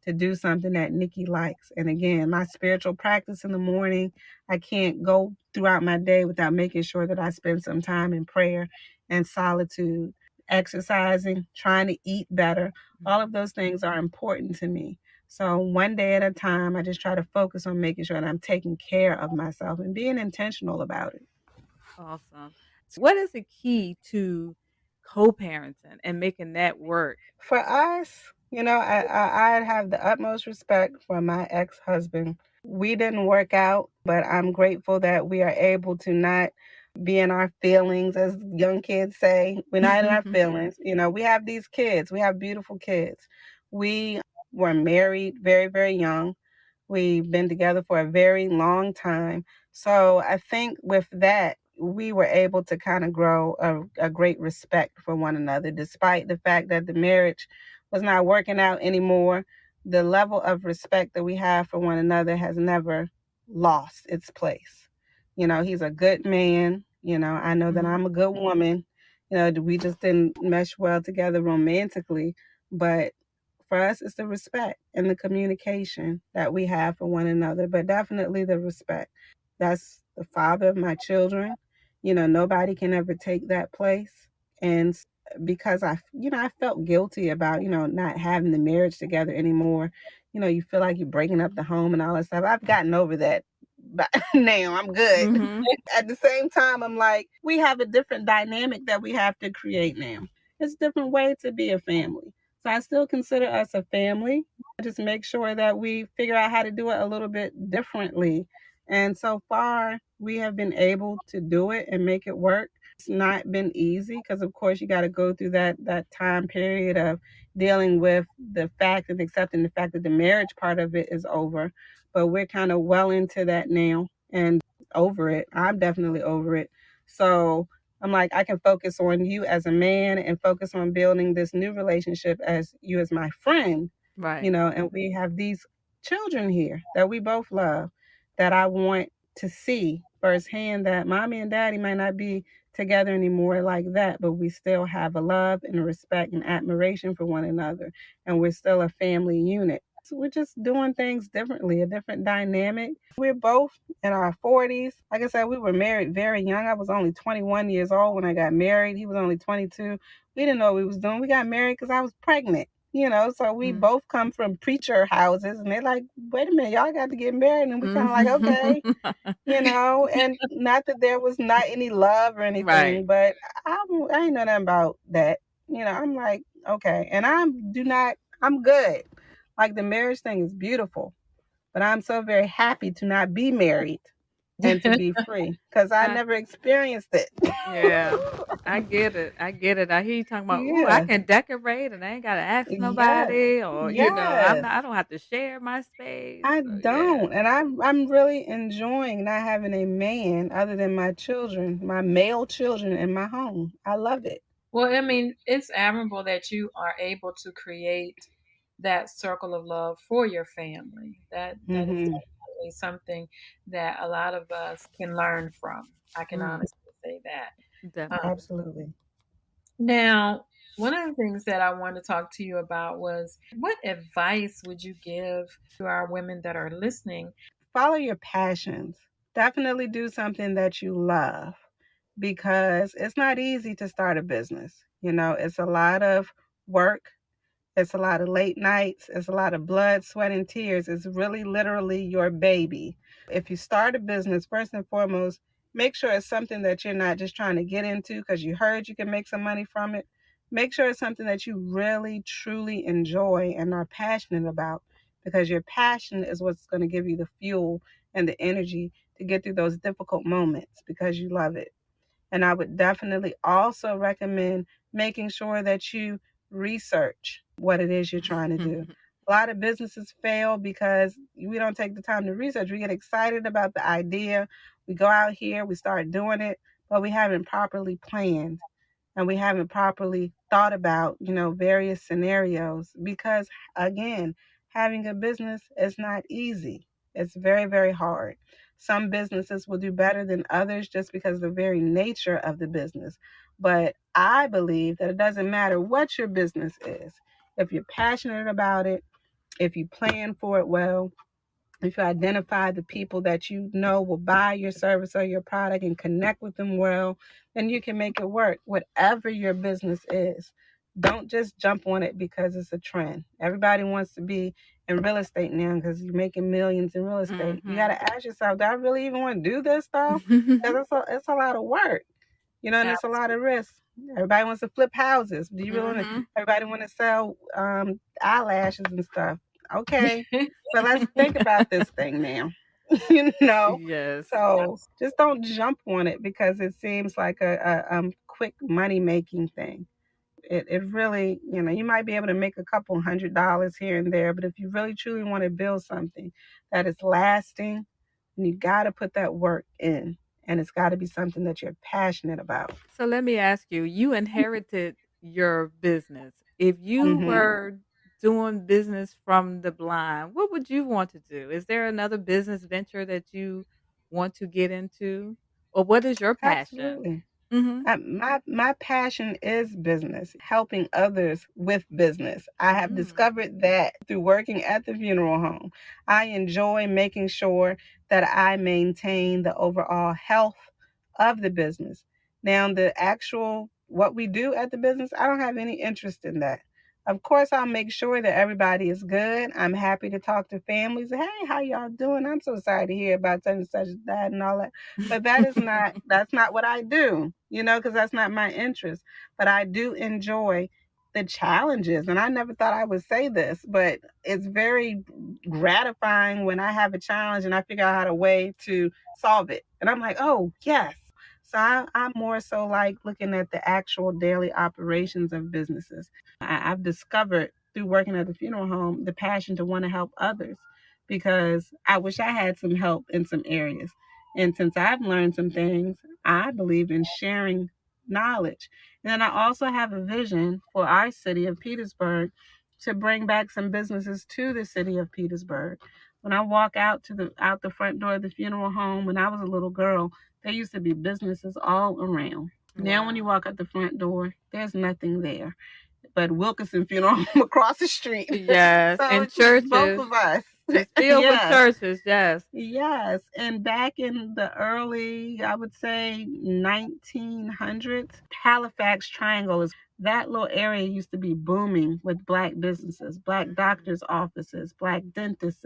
to do something that Nikki likes. And again, my spiritual practice in the morning, I can't go throughout my day without making sure that I spend some time in prayer and solitude, exercising, trying to eat better. All of those things are important to me. So one day at a time, I just try to focus on making sure that I'm taking care of myself and being intentional about it. awesome. What is the key to co-parenting and making that work? For us, I have the utmost respect for my ex-husband. We didn't work out, but I'm grateful that we are able to not be in our feelings, as young kids say. We're not in our feelings. We have these kids. We have beautiful kids. We were married very, very young. We've been together for a very long time. So I think with that, we were able to kind of grow a great respect for one another, despite the fact that the marriage was not working out anymore. The level of respect that we have for one another has never lost its place. He's a good man. I know that Mhm. I'm a good woman. We just didn't mesh well together romantically. But for us, it's the respect and the communication that we have for one another, but definitely the respect. That's the father of my children. Nobody can ever take that place. And because I felt guilty about, not having the marriage together anymore. You feel like you're breaking up the home and all that stuff. I've gotten over that. But now I'm good. Mhm. At the same time, I'm like, we have a different dynamic that we have to create now. It's a different way to be a family. So I still consider us a family. I just make sure that we figure out how to do it a little bit differently. And so far, we have been able to do it and make it work. It's not been easy because, of course, you got to go through that time period of dealing with the fact and accepting the fact that the marriage part of it is over. But we're kind of well into that now and over it. I'm definitely over it. So I'm like, I can focus on you as a man and focus on building this new relationship as you as my friend, Right. and we have these children here that we both love that I want to see firsthand that mommy and daddy might not be together anymore like that, but we still have a love and a respect and admiration for one another, and we're still a family unit. So we're just doing things differently, a different dynamic. We're both in our 40s. Like I said, we were married very young. I was only 21 years old when I got married. He was only 22. We didn't know what we was doing. We got married because I was pregnant. So we Mm. both come from preacher houses, and they're like, wait a minute, y'all got to get married. And we kind of like, Mhm. okay, and not that there was not any love or Right. anything, but I ain't know nothing about that. I'm like, okay. And I'm good. Like the marriage thing is beautiful, but I'm so very happy to not be married and to be free because I I never experienced it. Yeah. I get it. I get it. I hear you talking about, "Ooh, I Yeah. can decorate and I ain't gotta ask Yes. nobody," or, Yes. I don't have to share my space." I So, yeah. don't. And I'm really enjoying not having a man other than my children, my male children in my home. I love it. Well, I mean, it's admirable that you are able to create that circle of love for your family. That is Mhm. definitely something that a lot of us can learn from. I can Mm, honestly say that. definitely. Absolutely. Now, one of the things that I wanted to talk to you about was what advice would you give to our women that are listening? Follow your passions. Definitely do something that you love because it's not easy to start a business. It's a lot of work. It's a lot of late nights. It's a lot of blood, sweat, and tears. It's really literally your baby. If you start a business, first and foremost, make sure it's something that you're not just trying to get into because you heard you can make some money from it. Make sure it's something that you really, truly enjoy and are passionate about because your passion is what's going to give you the fuel and the energy to get through those difficult moments because you love it. And I would definitely also recommend making sure that you research what it is you're trying to do. A lot of businesses fail because we don't take the time to research. We get excited about the idea. We go out here, we start doing it, but we haven't properly planned and we haven't properly thought about, various scenarios because again, having a business is not easy. It's very, very hard. Some businesses will do better than others just because of the very nature of the business. But I believe that it doesn't matter what your business is. If you're passionate about it, if you plan for it well, if you identify the people that you know will buy your service or your product and connect with them well, then you can make it work, whatever your business is. Don't just jump on it because it's a trend. Everybody wants to be in real estate now because you're making millions in real estate. You got Mhm. to ask yourself, do I really even want to do this though? Because it's a lot of work, and it's a lot of risk. Everybody wants to flip houses. Do you really want to? Mhm. Everybody want to sell eyelashes and stuff. Okay, but let's think about this thing now. you know, Yes. so just don't jump on it because it seems like a quick money making thing. It really, you might be able to make a couple $100 here and there, but if you really truly want to build something that is lasting, you got to put that work in, and it's got to be something that you're passionate about. So let me ask you, you inherited your business. If you Hmm. were doing business from the blind, what would you want to do? Is there another business venture that you want to get into? Or what is your passion? Absolutely. Mhm. My passion is business, helping others with business. I have Mm. discovered that through working at the funeral home. I enjoy making sure that I maintain the overall health of the business. Now, the actual what we do at the business, I don't have any interest in that. Of course, I'll make sure that everybody is good. I'm happy to talk to families. Hey, how y'all doing? I'm so sorry to hear about such and such that and all that. But that's not what I do, because that's not my interest. But I do enjoy the challenges. And I never thought I would say this, but it's very gratifying when I have a challenge and I figure out how to way to solve it. And I'm like, oh yes. So I'm more so like looking at the actual daily operations of businesses. I've discovered through working at the funeral home the passion to want to help others because I wish I had some help in some areas. And since I've learned some things, I believe in sharing knowledge. And then I also have a vision for our city of Petersburg to bring back some businesses to the city of Petersburg. When I walk out the front door of the funeral home when I was a little girl, there used to be businesses all around. Now when you Wow. walk out the front door, there's nothing there but Wilkinson Funeral Home across the street. Yes, So and it takes both churches. of us. It's filled with Yes. churches, yes. Yes, and back in the early, I would say 1900s, Halifax Triangle is that little area used to be booming with black businesses, black Mhm. doctors' offices, black dentists.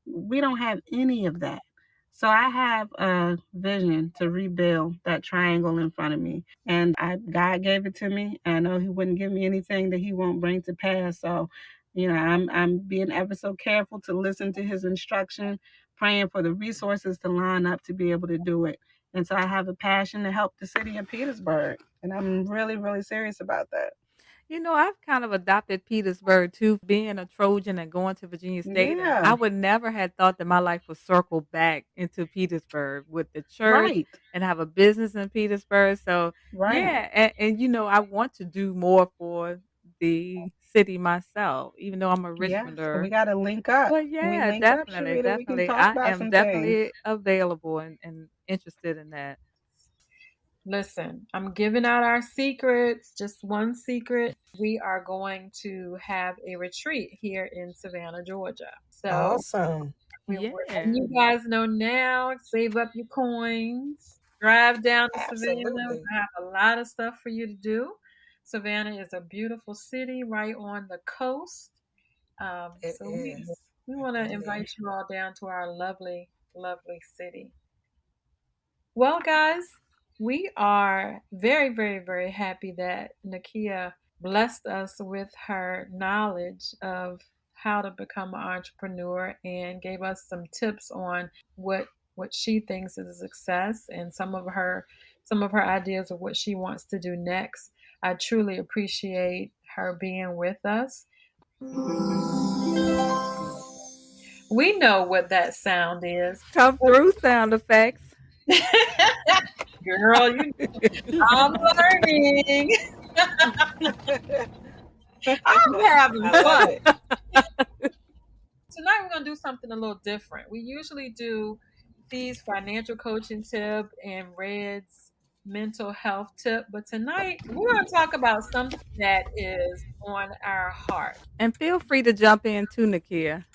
We don't have any of that. So I have a vision to rebuild that triangle in front of me. And God gave it to me. I know he wouldn't give me anything that he won't bring to pass. So, I'm being ever so careful to listen to his instruction, praying for the resources to line up to be able to do it. And so I have a passion to help the city of Petersburg. And I'm really, really serious about that. I've kind of adopted Petersburg too, being a Trojan and going to Virginia State, and I Yeah, would never have thought that my life would circle back into Petersburg with the church right, and have a business in Petersburg. So right. yeah, and I want to do more for the city myself, even though I'm a Yeah, so we Richmonder. got to link up. But We yeah, link up, definitely, Sharita. We can definitely, talk I about am some things. definitely available and interested in that. Listen, I'm giving out our secrets. Just one secret. We are going to have a retreat here in Savannah, Georgia. So Awesome. we're letting Yeah. you guys know now. Save up your coins. Drive down to Savannah. Absolutely. We have a lot of stuff for you to do. Savannah is a beautiful city right on the coast. It So is. we want to It invite is. you all down to our lovely, lovely city. Well, guys, we are very, very, very happy that Nakia blessed us with her knowledge of how to become an entrepreneur and gave us some tips on what she thinks is a success and some of her ideas of what she wants to do next. I truly appreciate her being with us. We know what that sound is. Come through, sound effects. Girl, I'm learning. I'm having I love fun. it. Tonight we're gonna do something a little different. We usually do Fee's financial coaching tip and Red's mental health tip, but tonight we're gonna talk about something that is on our heart. And feel free to jump in too, Nakia,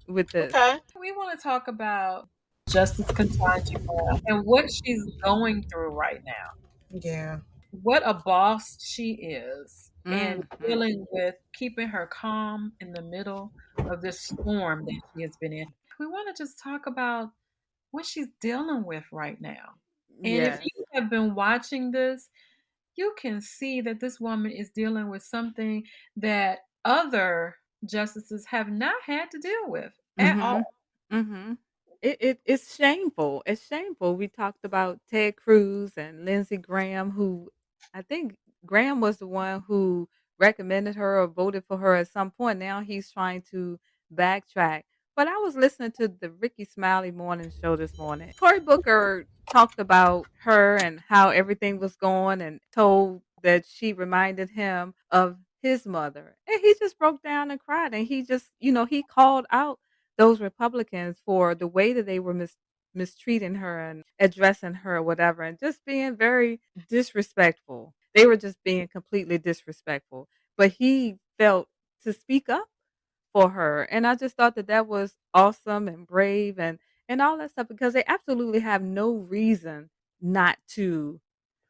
with this. Okay. We want to talk about Justice Ketanji and what she's going through right now. Yeah. What a boss she is, and Mhm. dealing with keeping her calm in the middle of this storm that she has been in. We want to just talk about what she's dealing with right now. And if Yes. you have been watching this, you can see that this woman is dealing with something that other justices have not had to deal with at Mhm. all. Mhm. It's shameful. It's shameful. We talked about Ted Cruz and Lindsey Graham, who I think Graham was the one who recommended her or voted for her at some point. Now he's trying to backtrack. But I was listening to the Ricky Smiley morning show this morning. Cory Booker talked about her and how everything was going and told that she reminded him of his mother. And he just broke down and cried. And he just, he called out those Republicans for the way that they were mistreating her and addressing her or whatever and just being very disrespectful. They were just being completely disrespectful. But he felt to speak up for her. And I just thought that that was awesome and brave and all that stuff because they absolutely have no reason not to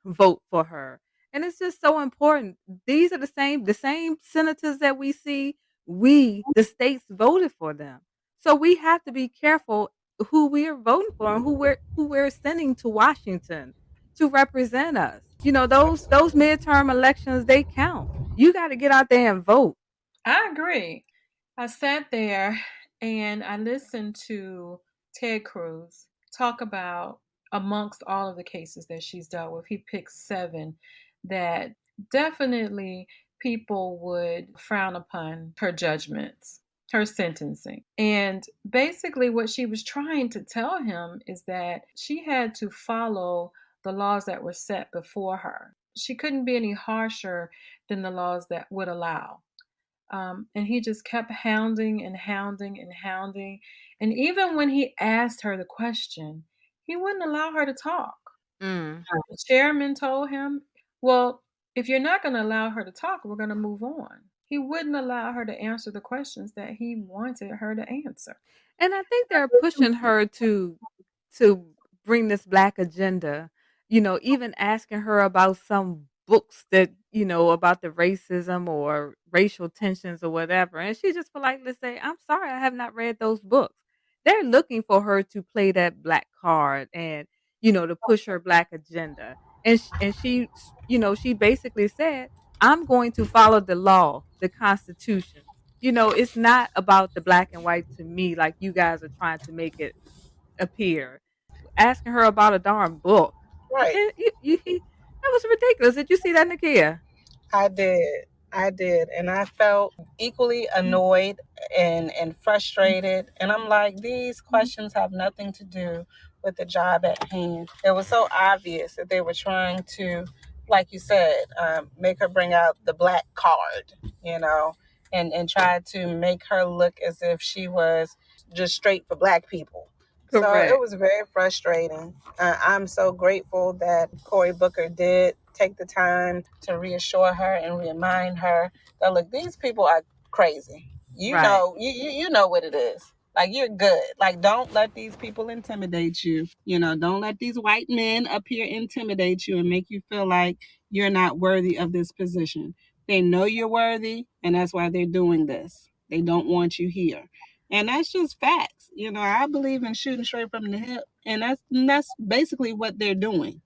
vote for her. And it's just so important. These are the same senators that we see, the states voted for them. So we have to be careful who we are voting for and who we're sending to Washington to represent us. Those midterm elections, they count. You got to get out there and vote. I agree. I sat there and I listened to Ted Cruz talk about, amongst all of the cases that she's dealt with, he picked 7 that definitely people would frown upon her judgments, her sentencing. And basically, what she was trying to tell him is that she had to follow the laws that were set before her. She couldn't be any harsher than the laws that would allow. And he just kept hounding and hounding and hounding. And even when he asked her the question, he wouldn't allow her to talk. Mm. The chairman told him, well, if you're not going to allow her to talk, we're going to move on. He wouldn't allow her to answer the questions that he wanted her to answer. And I think they're pushing her to bring this black agenda, even asking her about some books that, about the racism or racial tensions or whatever. And she just politely say, I'm sorry, I have not read those books. They're looking for her to play that black card and, to push her black agenda. And she basically said, I'm going to follow the law, the Constitution. It's not about the black and white to me like you guys are trying to make it appear. Asking her about a darn book. Right. That was ridiculous. Did you see that, Nakia? I did. I did. And I felt equally annoyed and frustrated. And I'm like, these questions have nothing to do with the job at hand. It was so obvious that they were trying to, like you said, make her bring out the black card, and try to make her look as if she was just straight for black people. So it Correct. was very frustrating. I'm so grateful that Cory Booker did take the time to reassure her and remind her that look, these people are crazy. Right. You know what it is. Like you're good. Like don't let these people intimidate you. Don't let these white men up here intimidate you and make you feel like you're not worthy of this position. They know you're worthy, and that's why they're doing this. They don't want you here. And that's just facts. I believe in shooting straight from the hip, and that's basically what they're doing.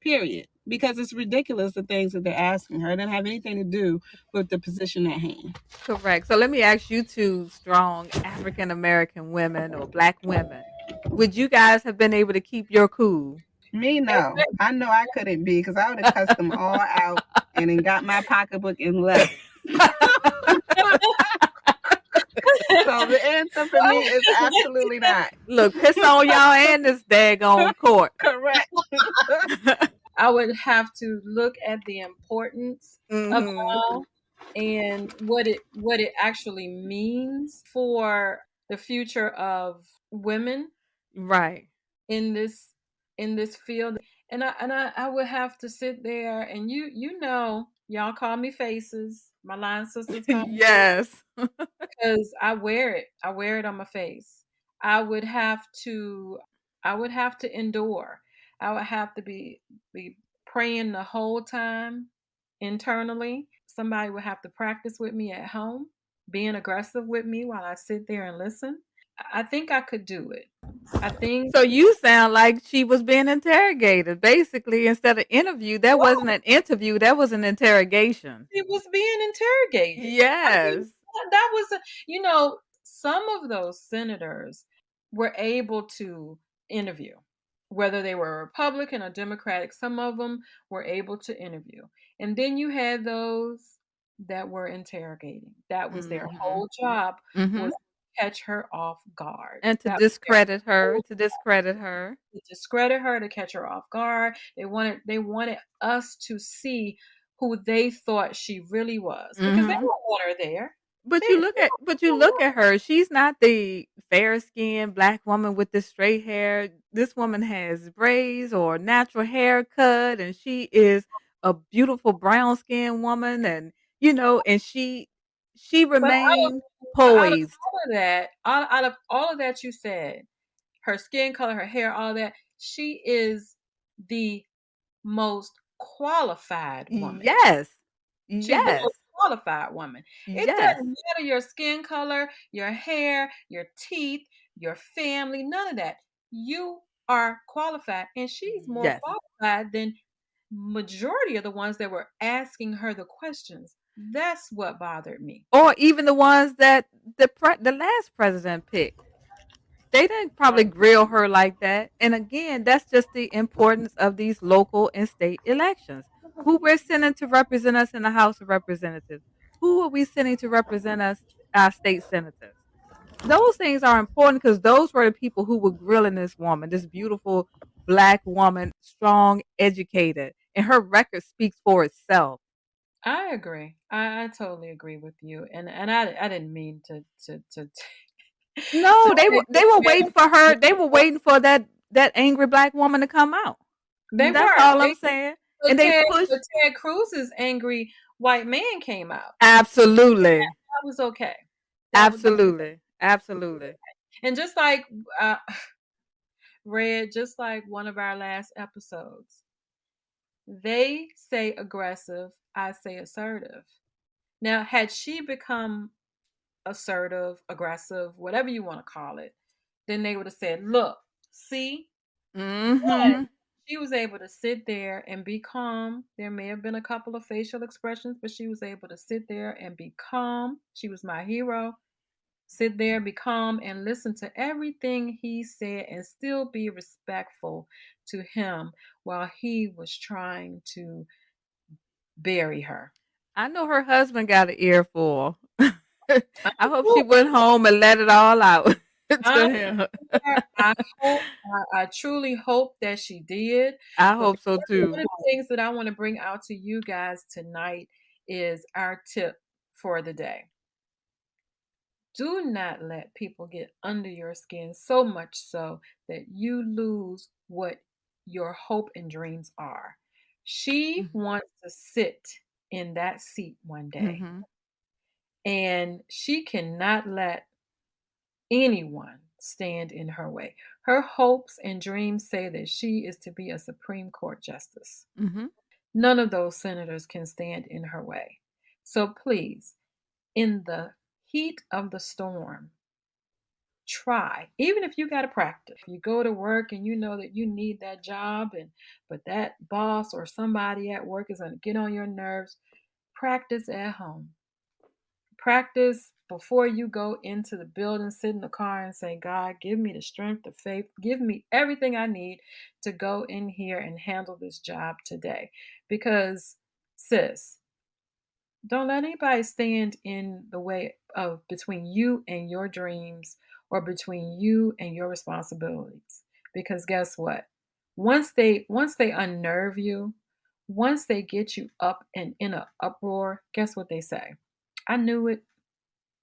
Period. Because it's ridiculous the things that they're asking her. It didn't have anything to do with the position at hand. Correct. So let me ask you two strong African American women or black women. Would you guys have been able to keep your cool? Me, no. I know I couldn't be because I would have cussed them all out and then got my pocketbook and left. So the answer for me is absolutely not. Look, piss on y'all and this daggone court. Correct. I would have to look at the importance of it Mhm. all and what it actually means for the future of women Right. in this field. And I would have to sit there and y'all call me faces. My line sisters call me faces Yes. because I wear it. I wear it on my face. I would have to I would have to endure. I would have to be praying the whole time internally. Somebody would have to practice with me at home, being aggressive with me while I sit there and listen. I think I could do it. I think So you sound like she was being interrogated. Basically, instead of interview, that wasn't an interview, that was an interrogation. she was being interrogated. I mean, Yes. that was some of those senators were able to interview, whether they were Republican or Democratic. Some of them were able to interview, and then you had those that were interrogating. That was their Mhm. whole job, was Mhm. to catch her off guard. And to That was their discredit her, whole to discredit her. to discredit her, to catch her off guard. They wanted us to see who they thought she really was because they Mhm. don't want her there. But She, you look at her. She's not the fair skinned black woman with the straight hair. This woman has braids or natural haircut, and she is a beautiful brown skinned woman, and and she but remained out of poised. all of that, out of all of that you said, her skin color, her hair, all that, she is the most qualified woman. Yes, She's the most yes, qualified woman. It yes, doesn't matter your skin color, your hair, your teeth, your family, none of that. You are qualified, and she's more yes. qualified than majority of the ones that were asking her the questions. That's what bothered me. Or even the ones that the last president picked. They didn't probably grill her like that. And again, that's just the importance of these local and state elections. Who we're sending to represent us in the House of Representatives? Who are we sending to represent us, our state senators? Those things are important because those were the people who were grilling this woman, this beautiful black woman, strong, educated, and her record speaks for itself. I agree. I totally agree with you. And I didn't mean to No, take they this were man. waiting for her. They were waiting for that angry black woman to come out. They That's were. all I'm saying. And they But pushed. Ted Cruz's angry white man came out. Absolutely. That was okay. That was Absolutely. Absolutely. and just like uh Red, just like one of our last episodes, they say aggressive, I say assertive. Now, had she become assertive, aggressive, whatever you want to call it, then they would have said, look, see, but Mhm. she was able to sit there and be calm. There may have been a couple of facial expressions, but she was able to sit there and be calm. She was my hero. Sit there, be calm, and listen to everything he said and still be respectful to him while he was trying to bury her. I know her husband got an earful. I I hope she hope, went home and let it all out I, to him. I hope, I truly hope that she did. I But hope so one too. of the things that I want to bring out to you guys tonight is our tip for the day. Do not let people get under your skin so much so that you lose what your hope and dreams are. She wants to sit in that seat one day, Mhm. and she cannot let anyone stand in her way. Her hopes and dreams say that she is to be a Supreme Court justice. Mhm. None of those senators can stand in her way. So please, in the heat of the storm, try. Even if you got to practice. You go to work and you know that you need that job and but that boss or somebody at work is going to get on your nerves, practice at home. Practice before you go into the building, sit in the car and say, God, give me the strength, the faith, give me everything I need to go in here and handle this job today. Because, sis, don't let anybody stand in the way of between you and your dreams or between you and your responsibilities. Because guess what? Once they unnerve you, once they get you up and in an uproar, guess what they say? I knew it.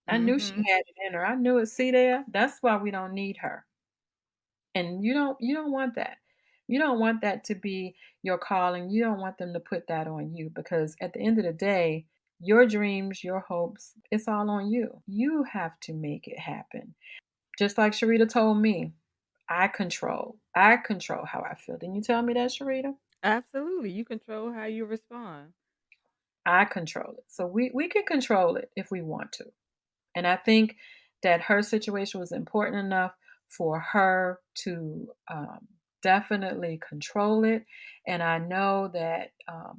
I knew she Mhm. had it in her. I knew it. See there? That's why we don't need her. And you don't want that. You don't want that to be your calling. You don't want them to put that on you because at the end of the day, your dreams, your hopes, it's all on you. You have to make it happen. Just like Sharita told me, I control. I control how I feel. Didn't you tell me that, Sharita? Absolutely. You control how you respond. I control it. So we can control it if we want to. And I think that her situation was important enough for her to definitely control it. And I know that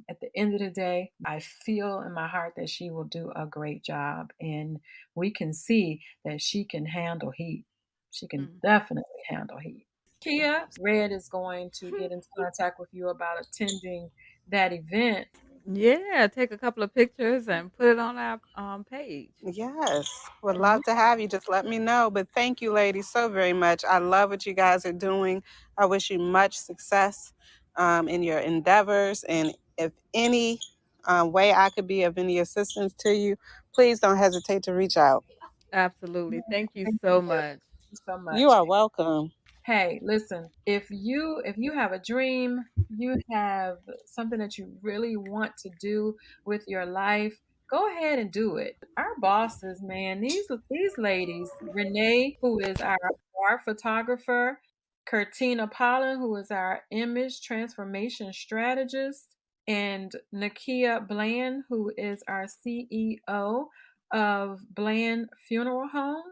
at the end of the day, I feel in my heart that she will do a great job. And we can see that she can handle heat. She can Mhm. definitely handle heat. Kia, Red is going to get into contact with you about attending that event. Yeah, take a couple of pictures and put it on our page. Yes, would Mhm. love to have you. Just let me know. But thank you, ladies, so very much. I love what you guys are doing. I wish you much success in your endeavors. And if any way I could be of any assistance to you, please don't hesitate to reach out. Absolutely. Thank you Thank so you much. so much. You are welcome. Hey, listen, if you have a dream, you have something that you really want to do with your life, go ahead and do it. Our bosses, man, these ladies, Renee, who is our art photographer, Curtina Pollen, who is our image transformation strategist, and Nakia Bland, who is our CEO of Bland Funeral Home.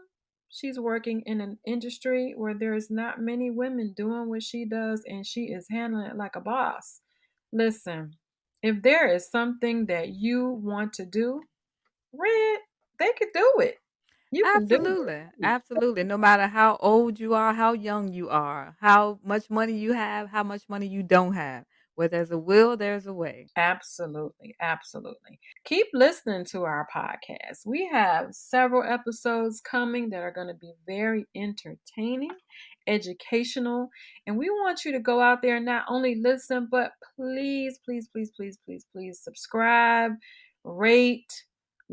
She's working in an industry where there's not many women doing what she does, and she is handling it like a boss. Listen, if there is something that you want to do, Red, they could do it. You can do Absolutely. it. Absolutely. No matter how old you are, how young you are, how much money you have, how much money you don't have. Where there's a will, there's a way. Absolutely. Absolutely. Keep listening to our podcast. We have several episodes coming that are going to be very entertaining, educational, and we want you to go out there and not only listen, but please, please, please, please, please, please subscribe, rate,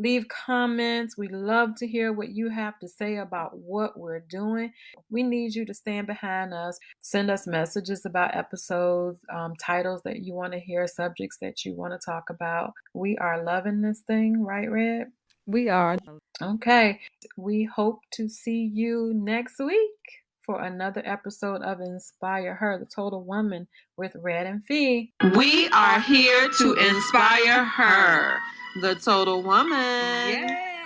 leave comments. We love to hear what you have to say about what we're doing. We need you to stand behind us. Send us messages about episodes, titles that you want to hear, subjects that you want to talk about. We are loving this thing, right, Red? We are. Okay. We hope to see you next week for another episode of Inspire Her, the Total Woman with Red and Fee. We are here to inspire her, the total woman. Yay!